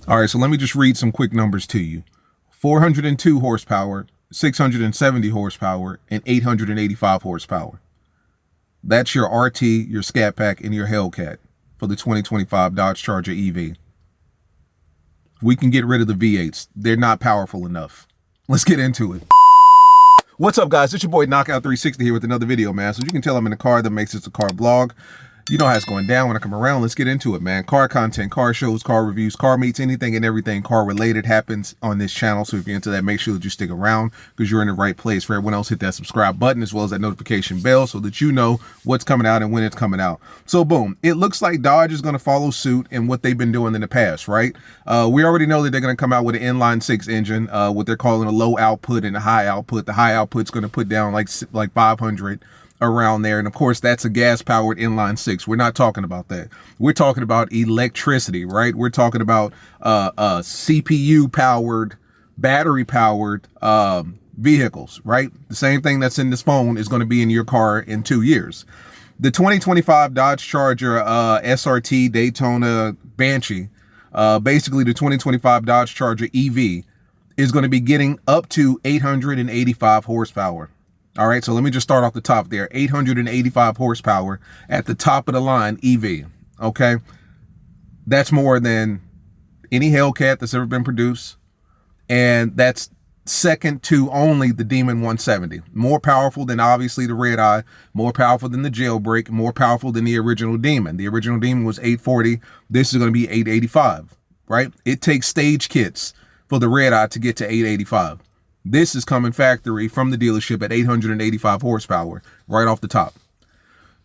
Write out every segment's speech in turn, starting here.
All right, so let me just read some quick numbers to you. 402 horsepower, 670 horsepower, and 885 horsepower. That's your RT, your Scatpack, and your HELLCAT for the 2025 Dodge Charger EV. We can get rid of the V8s. They're not powerful enough. Let's get into it. What's up, guys? It's your boy Knockout360 here with another video, man. So you can tell I'm in a car that makes this a car vlog. You know how it's going down when I come around. Let's get into it, man. Car content, car shows, car reviews, car meets, anything and everything car related happens on this channel. So if you're into that, make sure that you stick around because you're in the right place. For everyone else, hit that subscribe button as well as that notification bell so that you know what's coming out and when it's coming out. So boom, it looks like Dodge is going to follow suit in what they've been doing in the past, right? We already know that they're going to come out with an inline-6 engine, what they're calling a low output and a high output. The high output's going to put down like 500 around there, and of course that's a gas-powered inline-6. We're not talking about that. We're talking about electricity, right? We're talking about CPU-powered, battery-powered vehicles, right? The same thing that's in this phone is going to be in your car in 2 years. The 2025 Dodge Charger SRT Daytona Banshee, basically the 2025 Dodge Charger EV, is going to be getting up to 885 horsepower. All right, so let me just start off the top there. 885 horsepower at the top of the line EV, okay? That's more than any HELLCAT that's ever been produced, and that's second to only the Demon 170. More powerful than obviously the Red Eye, more powerful than the Jailbreak, more powerful than the original Demon. The original Demon was 840. This is going to be 885, right? It takes stage kits for the Red Eye to get to 885. This is coming factory from the dealership at 885 horsepower, right off the top.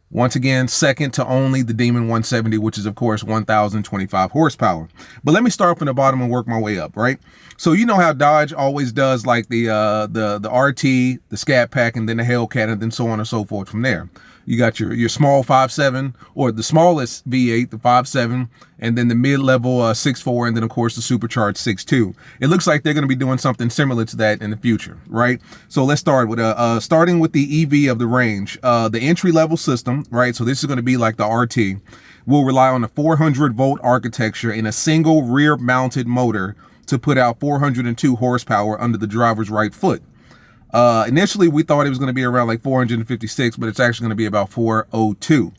Once again, second to only the Demon 170, which is, of course, 1,025 horsepower. But let me start from the bottom and work my way up, right? So you know how Dodge always does like the RT, the Scatpack, and then the HELLCAT, and then so on and so forth from there. You got your small 5.7, or the smallest V8, the 5.7, and then the mid-level 6.4, and then, of course, the supercharged 6.2. It looks like they're going to be doing something similar to that in the future, right? So let's start with starting with the EV of the range. The entry-level system, right? So this is going to be like the RT, will rely on a 400-volt architecture in a single rear-mounted motor to put out 402 horsepower under the driver's right foot. Initially, we thought it was going to be around like 456, but it's actually going to be about 402,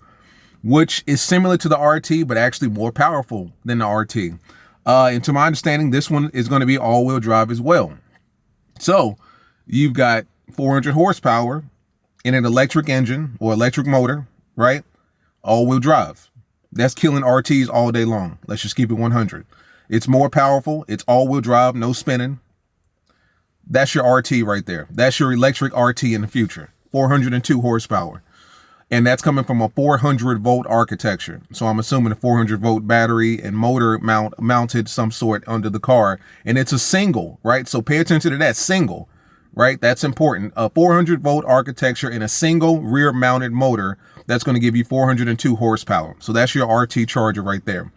which is similar to the RT, but actually more powerful than the RT. And to my understanding, this one is going to be all-wheel drive as well. So you've got 400 horsepower in an electric engine or electric motor, right? All-wheel drive. That's killing RTs all day long. Let's just keep it 100. It's more powerful. It's all-wheel drive, no spinning. That's your RT right there. That's your electric RT in the future. 402 horsepower. And that's coming from a 400-volt architecture. So I'm assuming a 400-volt battery and motor mounted some sort under the car. And it's a single, right? So pay attention to that, single, right? That's important. A 400-volt architecture in a single rear-mounted motor that's going to give you 402 horsepower. So that's your RT Charger right there.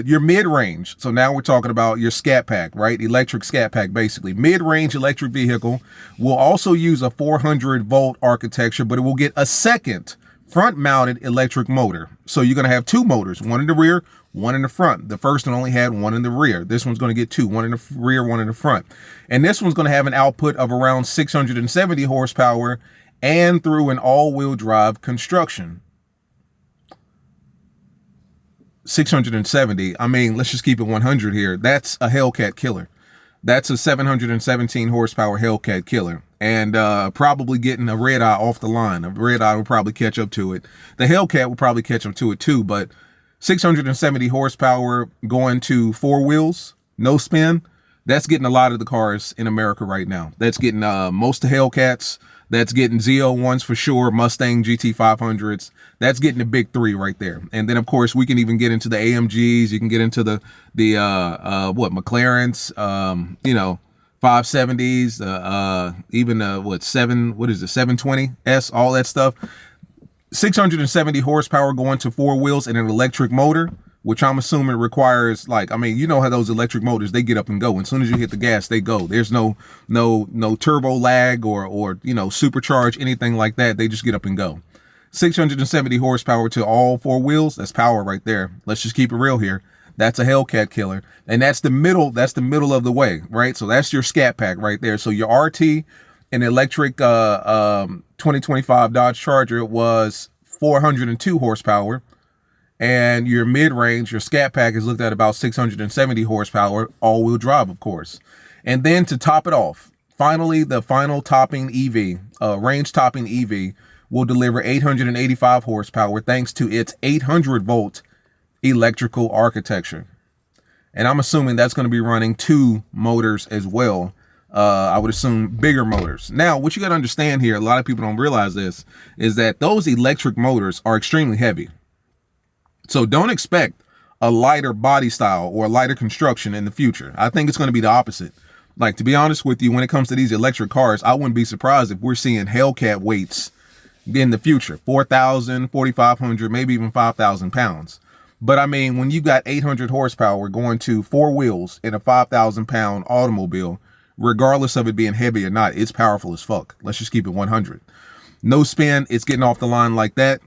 Your mid-range. So now we're talking about your Scatpack, right? Electric Scatpack, basically. Mid-range electric vehicle will also use a 400-volt architecture, but it will get a second front-mounted electric motor. So you're going to have two motors, one in the rear, one in the front. The first one only had one in the rear. This one's going to get two, one in the rear, one in the front. And this one's going to have an output of around 670 horsepower and through an all-wheel drive construction. 670. I mean, let's just keep it 100 here. That's a HELLCAT killer. That's a 717 horsepower HELLCAT killer. And probably getting a Red Eye off the line. A Red Eye will probably catch up to it. The HELLCAT will probably catch up to it too, but 670 horsepower going to four wheels, no spin, that's getting a lot of the cars in America right now. That's getting most of the HELLCATs. That's getting Z01s for sure, Mustang GT500s. That's getting the big three right there. And then, of course, we can even get into the AMGs. You can get into the McLarens, 570s, even 720S, all that stuff. 670 horsepower going to four wheels and an electric motor, which I'm assuming requires, like, I mean, you know how those electric motors, they get up and go. As soon as you hit the gas, they go. There's no turbo lag or supercharge, anything like that. They just get up and go. 670 horsepower to all four wheels. That's power right there. Let's just keep it real here. That's a Hellcat killer. And that's the middle of the way, right? So that's your Scatpack right there. So your RT and electric 2025 Dodge Charger was 402 horsepower. And your mid-range, your Scatpack is looked at about 670 horsepower, all-wheel drive, of course. And then to top it off, finally, the final topping EV, range topping EV, will deliver 885 horsepower thanks to its 800-volt electrical architecture. And I'm assuming that's going to be running 2 motors as well. I would assume bigger motors. Now, what you got to understand here, a lot of people don't realize this, is that those electric motors are extremely heavy. So don't expect a lighter body style or a lighter construction in the future. I think it's going to be the opposite. Like, to be honest with you, when it comes to these electric cars, I wouldn't be surprised if we're seeing Hellcat weights in the future, 4,000, 4,500, maybe even 5,000 pounds. But I mean, when you got 800 horsepower going to 4 wheels in a 5,000 pound automobile, regardless of it being heavy or not, it's powerful as fuck. Let's just keep it 100. No spin, it's getting off the line like that.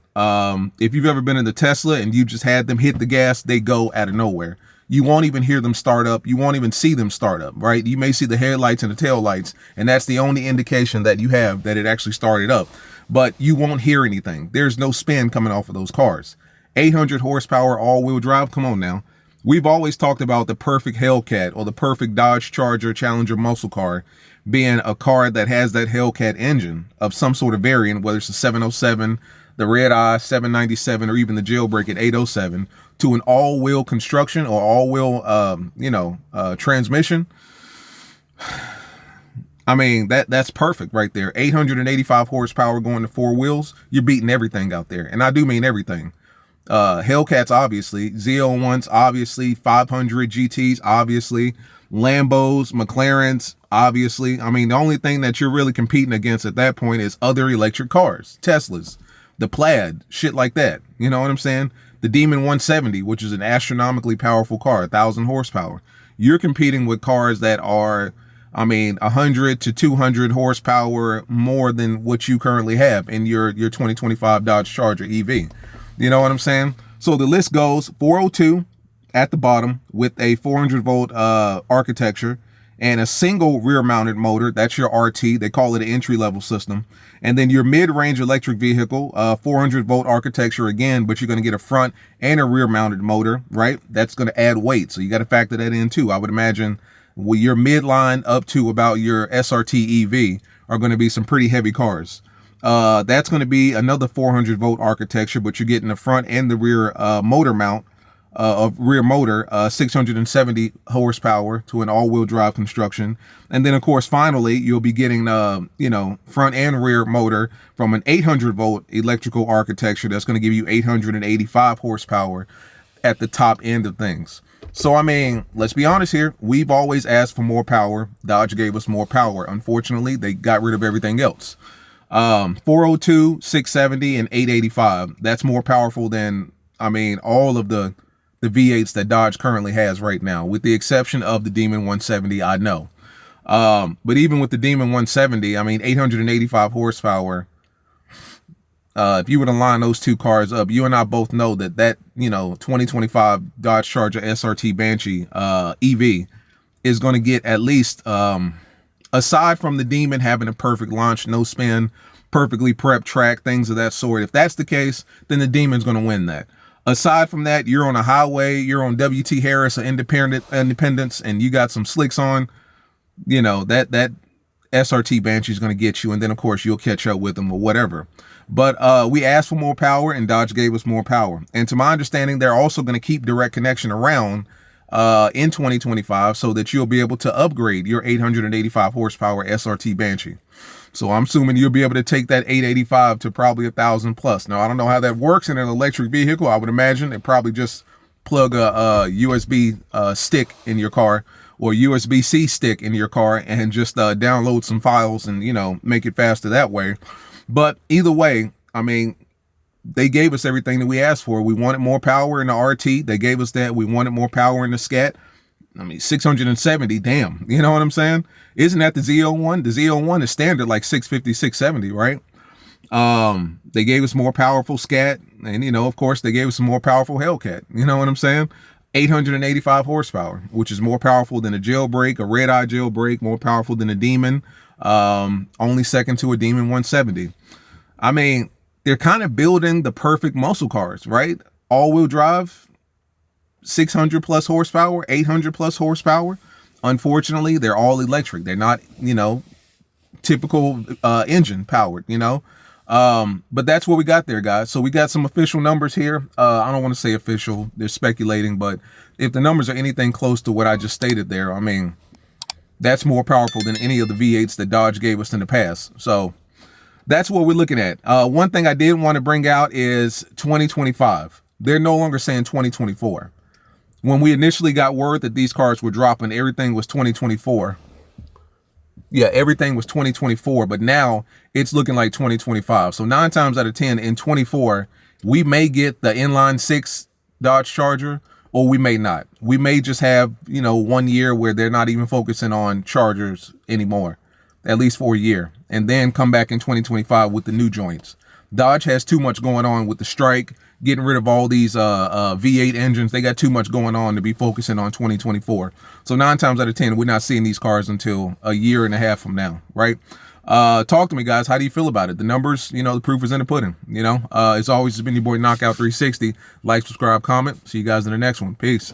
If you've ever been in the Tesla and you just had them hit the gas, they go out of nowhere. You won't even hear them start up. You won't even see them start up, right? You may see the headlights and the tail lights, and that's the only indication that you have that it actually started up. But you won't hear anything. There's no spin coming off of those cars. 800 horsepower all-wheel drive, come on now. We've always talked about the perfect Hellcat or the perfect Dodge Charger Challenger muscle car being a car that has that Hellcat engine of some sort of variant, whether it's a 707, the Red Eye 797, or even the jailbreak at 807, to an all-wheel construction or all-wheel, transmission. I mean, that's perfect right there. 885 horsepower going to 4 wheels. You're beating everything out there. And I do mean everything. Hellcats, obviously. Z01s, obviously. 500 GTs, obviously. Lambos, McLarens, obviously. I mean, the only thing that you're really competing against at that point is other electric cars. Teslas, the Plaid, shit like that. You know what I'm saying? The Demon 170, which is an astronomically powerful car, 1,000 horsepower. You're competing with cars that are, I mean, 100 to 200 horsepower more than what you currently have in your 2025 Dodge Charger EV. You know what I'm saying? So the list goes 402 at the bottom with a 400 volt architecture and a single rear mounted motor. That's your RT. They call it an entry level system. And then your mid-range electric vehicle, 400 volt architecture again, but you're going to get a front and a rear mounted motor, right? That's going to add weight. So you got to factor that in too. I would imagine your midline up to about your SRT EV are going to be some pretty heavy cars. That's going to be another 400 volt architecture, but you're getting the front and the rear motor mount of rear motor, 670 horsepower to an all-wheel drive construction. And then, of course, finally, you'll be getting, front and rear motor from an 800 volt electrical architecture that's going to give you 885 horsepower at the top end of things. So, I mean, let's be honest here. We've always asked for more power. Dodge gave us more power. Unfortunately, they got rid of everything else. 402, 670, and 885. That's more powerful than, I mean, all of the V8s that Dodge currently has right now, with the exception of the Demon 170, I know. But even with the Demon 170, I mean, 885 horsepower, if you were to line those two cars up, you and I both know that 2025 Dodge Charger SRT Banshee EV is going to get at least, aside from the Demon having a perfect launch, no spin, perfectly prepped track, things of that sort. If that's the case, then the Demon's going to win that. Aside from that, you're on a highway, you're on WT Harris or Independence, and you got some slicks on, that SRT Banshee is going to get you. And then, of course, you'll catch up with them or whatever. But we asked for more power, and Dodge gave us more power. And to my understanding, they're also going to keep direct connection around in 2025 so that you'll be able to upgrade your 885 horsepower SRT Banshee. So I'm assuming you'll be able to take that 885 to probably 1,000 plus. Now, I don't know how that works in an electric vehicle. I would imagine it probably just plug a USB stick in your car or USB-C stick in your car and just download some files and, make it faster that way. But either way, I mean, they gave us everything that we asked for. We wanted more power in the RT. They gave us that. We wanted more power in the Scat. I mean, 670, damn. You know what I'm saying? Isn't that the Z01? The Z01 is standard like 650, 670, right? They gave us more powerful Scat. And, of course, they gave us some more powerful Hellcat. You know what I'm saying? 885 horsepower, which is more powerful than a jailbreak, a red-eye jailbreak, more powerful than a Demon, only second to a Demon 170. I mean, they're kind of building the perfect muscle cars, right? All-wheel drive, 600 plus horsepower, 800 plus horsepower. Unfortunately, they're all electric. They're not, you know, typical engine powered, you know. But that's what we got there, guys. So we got some official numbers here. I don't want to say official, they're speculating, but if the numbers are anything close to what I just stated there, I mean, that's more powerful than any of the V8s that Dodge gave us in the past. So that's what we're looking at. One thing I did want to bring out is 2025. They're no longer saying 2024. When we initially got word that these cars were dropping, everything was 2024. Yeah, everything was 2024, but now it's looking like 2025. So 9 times out of 10 in 24, we may get the inline 6 Dodge Charger, or we may not. We may just have, you know, 1 year where they're not even focusing on Chargers anymore, at least for a year, and then come back in 2025 with the new joints. Dodge has too much going on with the strike, getting rid of all these V8 engines. They got too much going on to be focusing on 2024. So 9 times out of 10, we're not seeing these cars until a year and a half from now, right? Talk to me, guys. How do you feel about it? The numbers, you know, the proof is in the pudding, you know. It's always been your boy Knockout 360. Like, subscribe, comment. See you guys in the next one. Peace.